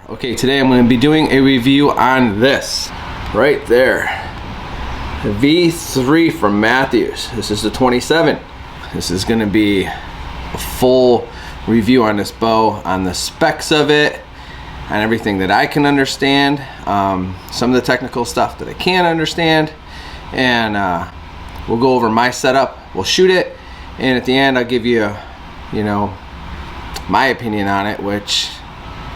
Okay, today I'm going to be doing a review on this right there, the V3 from Mathews. This is the 27. This is going to be a full review on this bow, on the specs of it, on everything that I can understand, some of the technical stuff that I can't understand, and we'll go over my setup. We'll shoot it, and at the end I'll give you, my opinion on it, which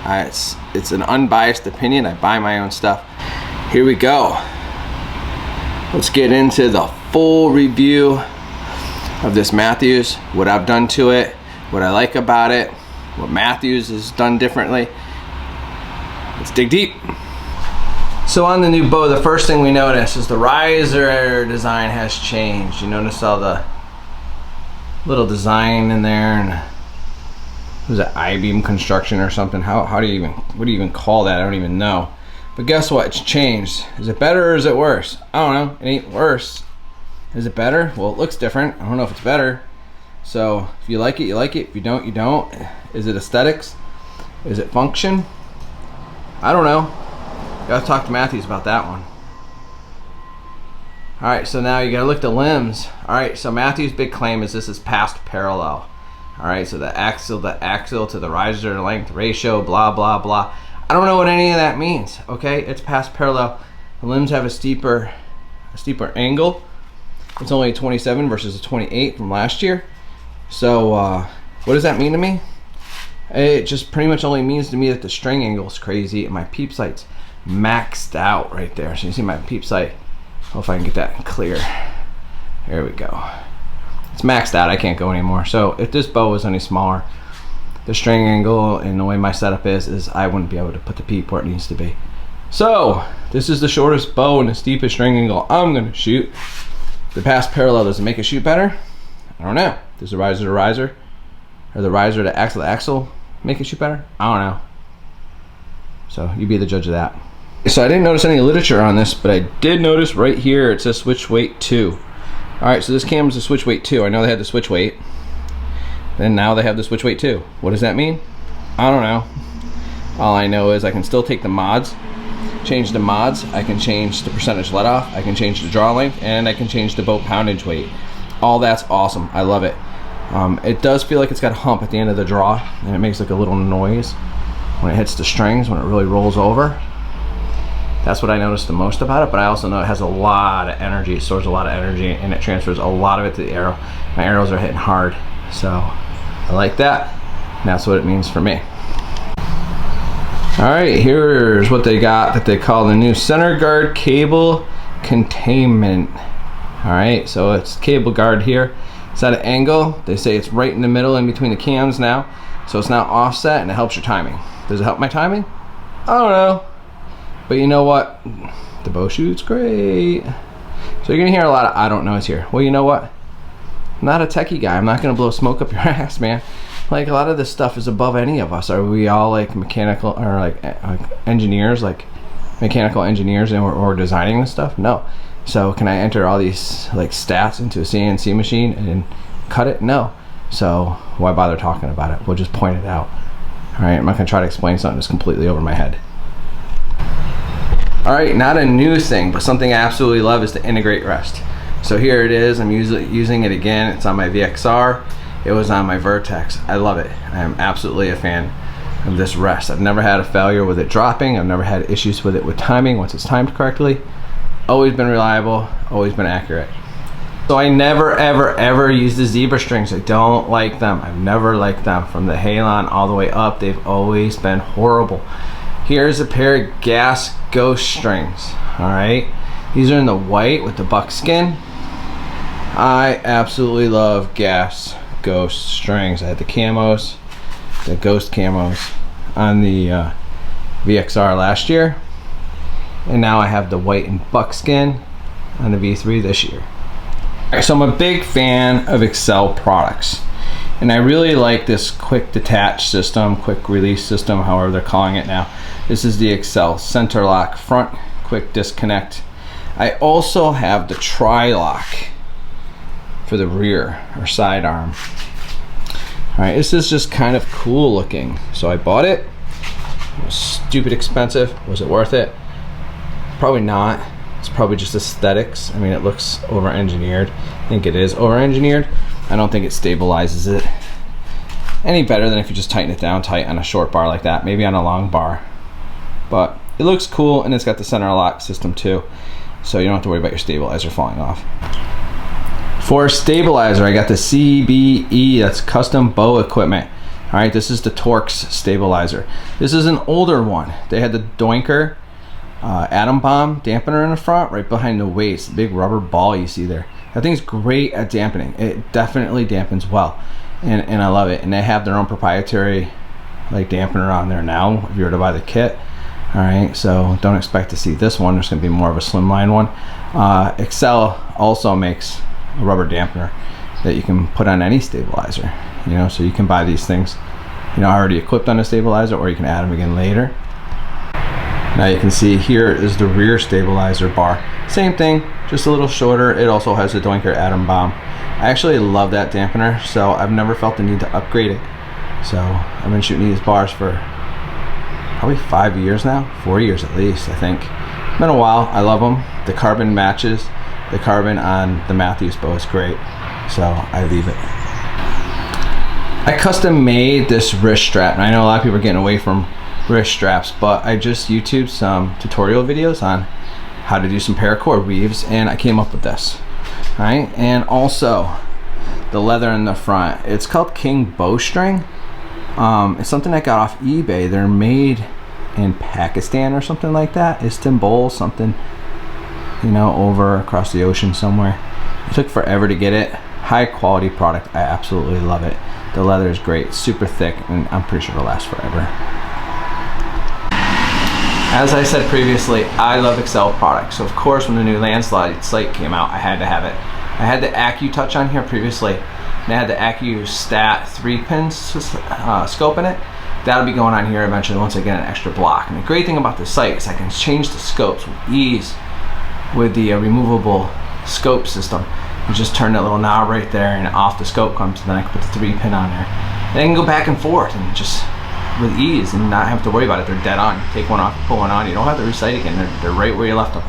it's an unbiased opinion. I buy my own stuff. Here we go. Let's get into the full review of this Mathews, what I've done to it, what I like about it, what Mathews has done differently. Let's dig deep. So on the new bow, the first thing we notice is the riser design has changed. You notice all the little design in there, and was it I-beam construction or something? What do you even call that? I don't even know. But guess what? It's changed. Is it better or is it worse? I don't know. It ain't worse. Is it better? Well, it looks different. I don't know if it's better. So if you like it, you like it. If you don't, you don't. Is it aesthetics? Is it function? I don't know. Gotta talk to Mathews about that one. Alright, so now you gotta look at the limbs. Alright, so Mathews' big claim is this is past parallel. Alright, so the axle to the riser length ratio, blah, blah, blah. I don't know what any of that means, okay? It's past parallel. The limbs have a steeper angle. It's only a 27 versus a 28 from last year. So, what does that mean to me? It just pretty much only means to me that the string angle is crazy and my peep sight's maxed out right there. So you see my peep sight. Hope I can get that clear. There we go. It's maxed out. I can't go anymore. So if this bow was any smaller, the string angle and the way my setup is I wouldn't be able to put the peep where it needs to be. So this is the shortest bow and the steepest string angle I'm gonna shoot. The past parallel, does it make it shoot better? I don't know. Does the riser to riser or the riser to axle make it shoot better? I don't know. So you be the judge of that. So I didn't notice any literature on this, but I did notice right here it says switch weight 2. Alright, so this camera's a switch weight 2. I know they had the switch weight. Then now they have the switch weight 2. What does that mean? I don't know. All I know is I can still take the mods, change the mods, I can change the percentage let off, I can change the draw length, and I can change the boat poundage weight. All that's awesome. I love it. It does feel like it's got a hump at the end of the draw, and it makes like a little noise when it hits the strings, when it really rolls over. That's what I noticed the most about it, but I also know it has a lot of energy. It stores a lot of energy, and it transfers a lot of it to the arrow. My arrows are hitting hard, so I like that, and that's what it means for me. Alright, here's what they got that they call the new center guard cable containment. Alright, so it's cable guard here. It's at an angle. They say it's right in the middle in between the cams now, so it's now offset and it helps your timing. Does it help my timing? I don't know. But you know what? The bow shoots great. So you're gonna hear a lot of I don't knows here. Well, you know what? I'm not a techie guy. I'm not gonna blow smoke up your ass, man. Like, a lot of this stuff is above any of us. Are we all like mechanical or like engineers, like mechanical engineers, and we're designing this stuff? No. So can I enter all these like stats into a CNC machine and cut it? No. So why bother talking about it? We'll just point it out. All right, I'm not gonna try to explain something that's completely over my head. All right, not a new thing, but something I absolutely love is the integrate rest. So here it is. I'm using it again. It's on my VXR. It was on my Vertex. I love it. I am absolutely a fan of this rest. I've never had a failure with it dropping. I've never had issues with it with timing once it's timed correctly. Always been reliable, always been accurate. So I never ever use the zebra strings. I don't like them. I've never liked them. From the Halon all the way up, they've always been horrible. Here's a pair of Gas Ghost strings. Alright, these are in the white with the buckskin. I absolutely love Gas Ghost strings. I had the camos, the Ghost camos on the VXR last year, and now I have the white and buckskin on the V3 this year. Alright, so I'm a big fan of Excel products, and I really like this quick detach system, quick release system, however they're calling it now. This is the Excel center lock front quick disconnect. I also have the tri-lock for the rear or side arm. All right, this is just kind of cool looking. So I bought it. It was stupid expensive. Was it worth it? Probably not. It's probably just aesthetics. I mean, it looks over-engineered. I think it is over-engineered. I don't think it stabilizes it any better than if you just tighten it down tight on a short bar like that, maybe on a long bar. But it looks cool, and it's got the center lock system too, so you don't have to worry about your stabilizer falling off. For stabilizer, I got the CBE, that's custom bow equipment. All right, this is the Torx stabilizer. This is an older one. They had the Doinker atom bomb dampener in the front, right behind the waist, the big rubber ball you see there. That thing's great at dampening. It definitely dampens well, and I love it. And they have their own proprietary like dampener on there now if you were to buy the kit. All right, so don't expect to see this one. There's gonna be more of a slimline one. Excel also makes a rubber dampener that you can put on any stabilizer, you know, so you can buy these things, you know, already equipped on a stabilizer, or you can add them again later. Now you can see here is the rear stabilizer bar. Same thing, just a little shorter. It also has the Doinker atom bomb. I actually love that dampener, so I've never felt the need to upgrade it. So I've been shooting these bars for probably 5 years now, 4 years at least, I think. It's been a while. I love them. The carbon matches. The carbon on the Mathews bow is great, so I leave it. I custom made this wrist strap, and I know a lot of people are getting away from wrist straps, but I just YouTubed some tutorial videos on how to do some paracord weaves, and I came up with this. All right, and also the leather in the front. It's called King Bowstring. It's something I got off eBay. They're made in Pakistan or something like that. Istanbul, something, you know, over across the ocean somewhere. It took forever to get it. High quality product. I absolutely love it. The leather is great. It's super thick, and I'm pretty sure it'll last forever. As I said previously, I love Excel products. So of course, when the new landslide sight came out, I had to have it. I had the AccuTouch on here previously, and I had the AccuStat 3-pin scope in it. That'll be going on here eventually once I get an extra block. And the great thing about this sight is I can change the scopes with ease with the removable scope system. You just turn that little knob right there, and off the scope comes, and then I can put the 3-pin on there. And I can go back and forth and just with ease and not have to worry about it. They're dead on. You take one off, pull one on, you don't have to recite again. They're right where you left them.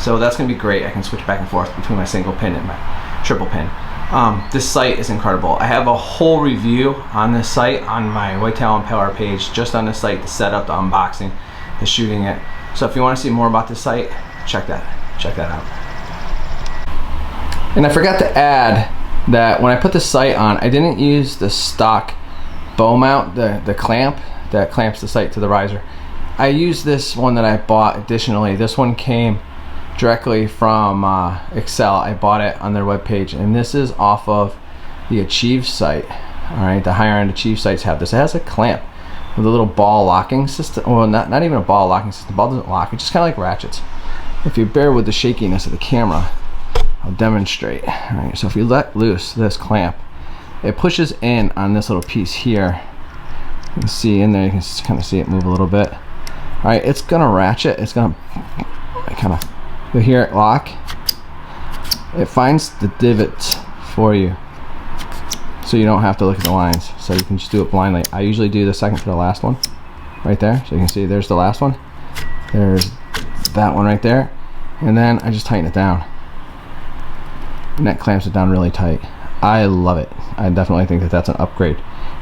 So that's gonna be great. I can switch back and forth between my single pin and my triple pin. This sight is incredible. I have a whole review on this sight on my Whitetail Impaler page, just on this sight, the setup, the unboxing, the shooting it. So if you want to see more about this sight, check that out. And I forgot to add that when I put the sight on, I didn't use the stock bow mount, the clamp that clamps the sight to the riser. I used this one that I bought additionally. This one came directly from Excel. I bought it on their webpage, and this is off of the Achieve sight. All right, the higher end Achieve sights have this. It has a clamp with a little ball locking system. Well, not even a ball locking system. The ball doesn't lock. It's just kind of like ratchets. If you bear with the shakiness of the camera, I'll demonstrate. All right, so if you let loose this clamp, it pushes in on this little piece here. You can see in there, you can kind of see it move a little bit. All right, it's gonna ratchet. It's gonna kind of, you'll hear it lock. It finds the divots for you, so you don't have to look at the lines. So you can just do it blindly. I usually do the second to the last one, right there. So you can see there's the last one. There's that one right there, and then I just tighten it down, and that clamps it down really tight. I love it. I definitely think that that's an upgrade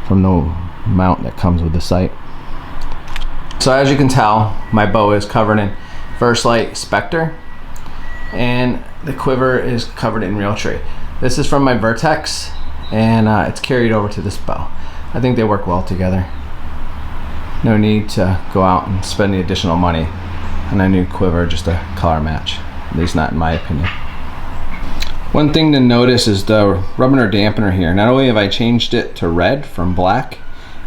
from the mount that comes with the sight. So as you can tell, my bow is covered in First Light Spectre, and the quiver is covered in Realtree. This is from my Vertex, and it's carried over to this bow. I think they work well together. No need to go out and spend the additional money on a new quiver just to color match, at least not in my opinion. One thing to notice is the rubber dampener here. Not only have I changed it to red from black,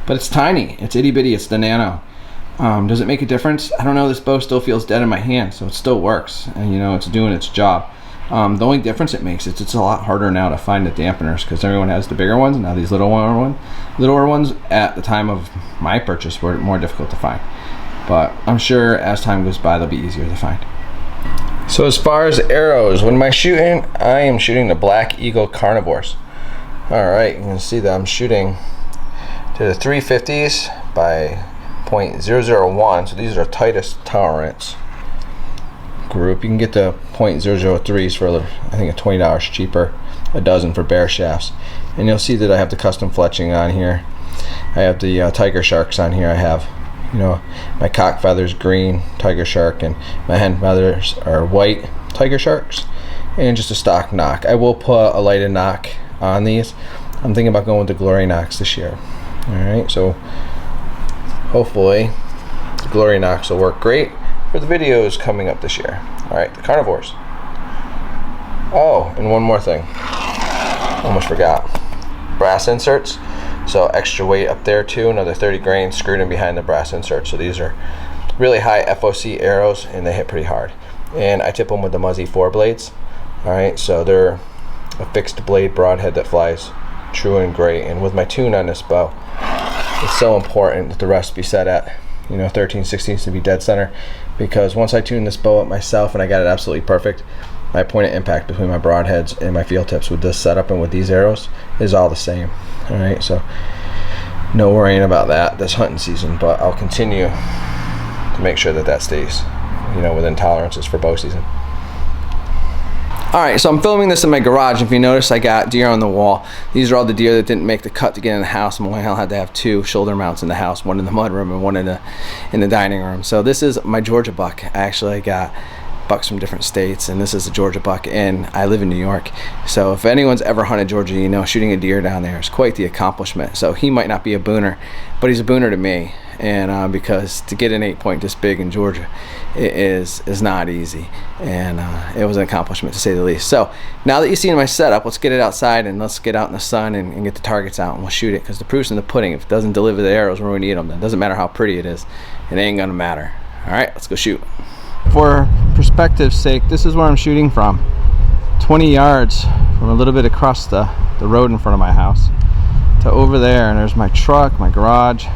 but it's tiny. It's itty bitty. It's the nano. Does it make a difference? I don't know. This bow still feels dead in my hand, so it still works, and you know it's doing its job. The only difference it makes is it's a lot harder now to find the dampeners because everyone has the bigger ones. Now these littler ones at the time of my purchase were more difficult to find, but I'm sure as time goes by they'll be easier to find. So as far as arrows, when am I shooting? I am shooting the Black Eagle Carnivores. All right, you can see that I'm shooting to the 350s by .001, so these are the tightest tolerance group. You can get the .003s for I think $20 cheaper a dozen for bare shafts. And you'll see that I have the custom fletching on here. I have the tiger sharks on here. I have, you know, my cock feathers green tiger shark, and my hen feathers are white tiger sharks, and just a stock knock. I will put a lighted knock on these. I'm thinking about going with the Glory Knocks this year. Alright, so hopefully the Glory Knocks will work great for the videos coming up this year. Alright, the carnivores. Oh, and one more thing. Almost forgot. Brass inserts. So extra weight up there too, another 30 grains screwed in behind the brass insert. So these are really high FOC arrows, and they hit pretty hard. And I tip them with the Mathews V3 blades. Alright, so they're a fixed blade broadhead that flies true and great. And with my tune on this bow, it's so important that the rest be set at, you know, 13/16 to be dead center, because once I tune this bow up myself and I got it absolutely perfect, my point of impact between my broadheads and my field tips with this setup and with these arrows is all the same. Alright, so no worrying about that this hunting season, but I'll continue to make sure that that stays, you know, within tolerances for bow season. Alright, so I'm filming this in my garage. If you notice, I got deer on the wall. These are all the deer that didn't make the cut to get in the house. And I had to have 2 shoulder mounts in the house, one in the mud room and one in the dining room. So this is my Georgia buck. Actually, I got bucks from different states, and this is a Georgia buck, and I live in New York. So if anyone's ever hunted Georgia, you know shooting a deer down there is quite the accomplishment. So he might not be a booner, but he's a booner to me. And because to get an 8-point this big in Georgia, it is not easy, and it was an accomplishment to say the least. So now that you've seen my setup, let's get it outside and let's get out in the sun and get the targets out, and we'll shoot it, because the proof's in the pudding. If it doesn't deliver the arrows where we need them, then it doesn't matter how pretty it is, it ain't gonna matter. All right, let's go shoot. For perspective's sake, this is where I'm shooting from. 20 yards from a little bit across the road in front of my house to over there, and there's my truck, my garage.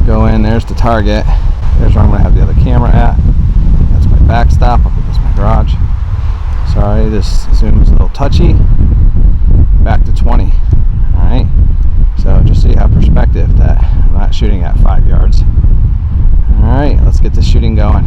Go in, there's the target. There's where I'm gonna have the other camera at. That's my backstop. I'll put this in my garage. Sorry, this zoom is a little touchy. Back to 20. Alright, so just so you have perspective that I'm not shooting at 5 yards. Alright, let's get this shooting going.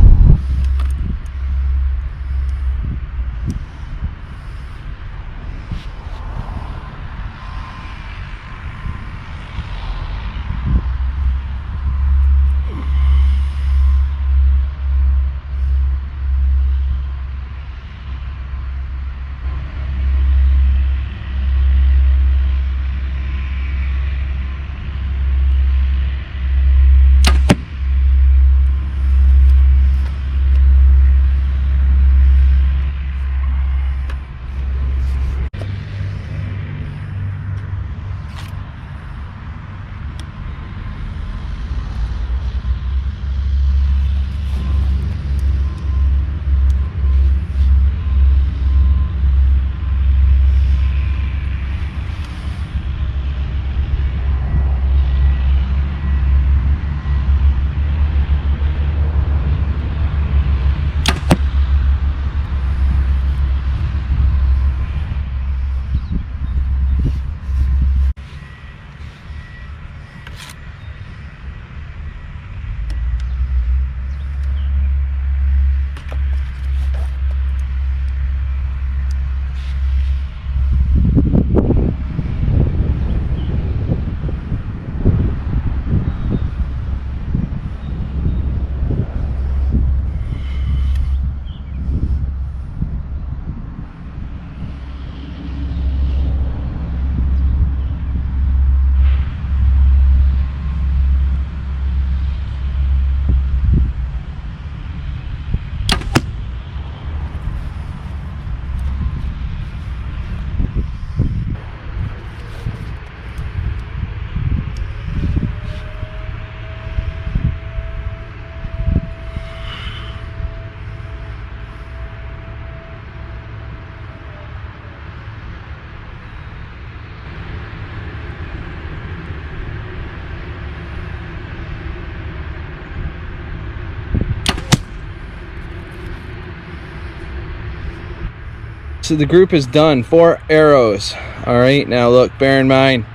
So the group is done. 4 arrows. All right, now look, bear in mind,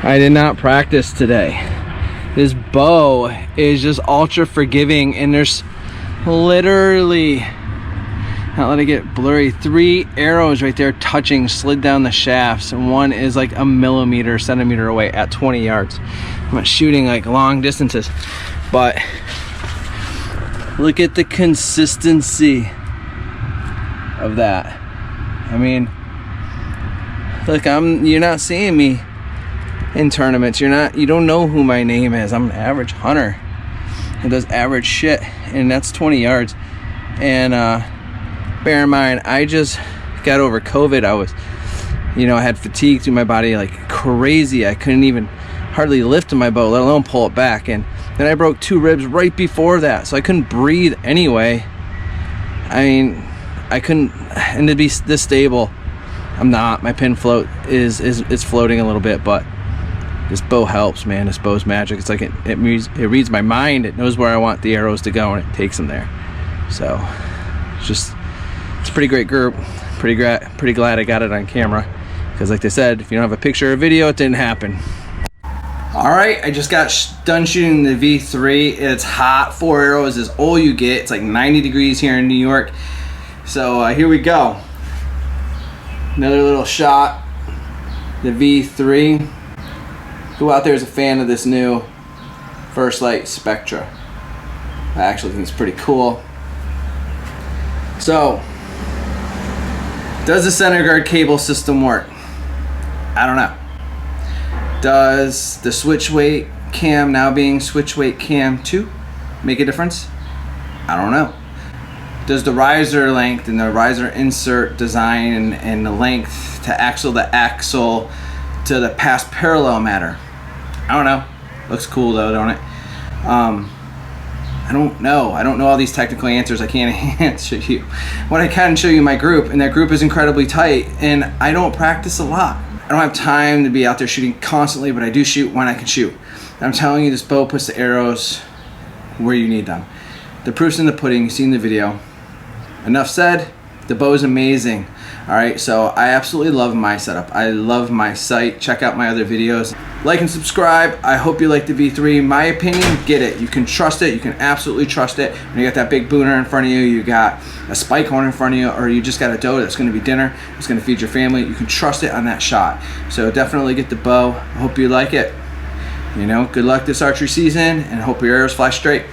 I did not practice today. This bow is just ultra forgiving, and there's literally, not let it get blurry, 3 arrows right there touching, slid down the shafts, and one is like a centimeter away at 20 yards. I'm not shooting like long distances, but look at the consistency of that. I mean, look, you're not seeing me in tournaments. You don't know who my name is. I'm an average hunter who does average shit, and that's 20 yards. And bear in mind, I just got over COVID. I had fatigue through my body like crazy. I couldn't even hardly lift my bow, let alone pull it back. And then I broke 2 ribs right before that, so I couldn't breathe anyway. I mean, I couldn't, and to be this stable, I'm not. My pin float is floating a little bit, but this bow helps, man. This bow's magic. It's like it reads my mind. It knows where I want the arrows to go, and it takes them there. So it's a pretty great group. Pretty glad I got it on camera, because like they said, if you don't have a picture or video, it didn't happen. All right, I just got done shooting the V3. It's hot. 4 arrows is all you get. It's like 90 degrees here in New York. So here we go. Another little shot. The V3. Who out there is a fan of this new First Light Spectra? I actually think it's pretty cool. So, does the center guard cable system work? I don't know. Does the switch weight cam, now being switch weight cam 2, make a difference? I don't know. Does the riser length and the riser insert design and the length to axle to the past parallel matter? I don't know. Looks cool though, don't it? I don't know. I don't know all these technical answers. I can't answer you. What I can show you my group, and that group is incredibly tight, and I don't practice a lot. I don't have time to be out there shooting constantly, but I do shoot when I can shoot. And I'm telling you, this bow puts the arrows where you need them. The proof's in the pudding. You've seen the video. Enough said. The bow is amazing. All right, so I absolutely love my setup. I love my site. Check out my other videos. Like and subscribe. I hope you like the V3. My opinion, get it. You can trust it. You can absolutely trust it. When you got that big booner in front of you, you got a spike horn in front of you, or you just got a doe that's going to be dinner, it's going to feed your family, you can trust it on that shot. So definitely get the bow. I hope you like it. Good luck this archery season, and I hope your arrows fly straight.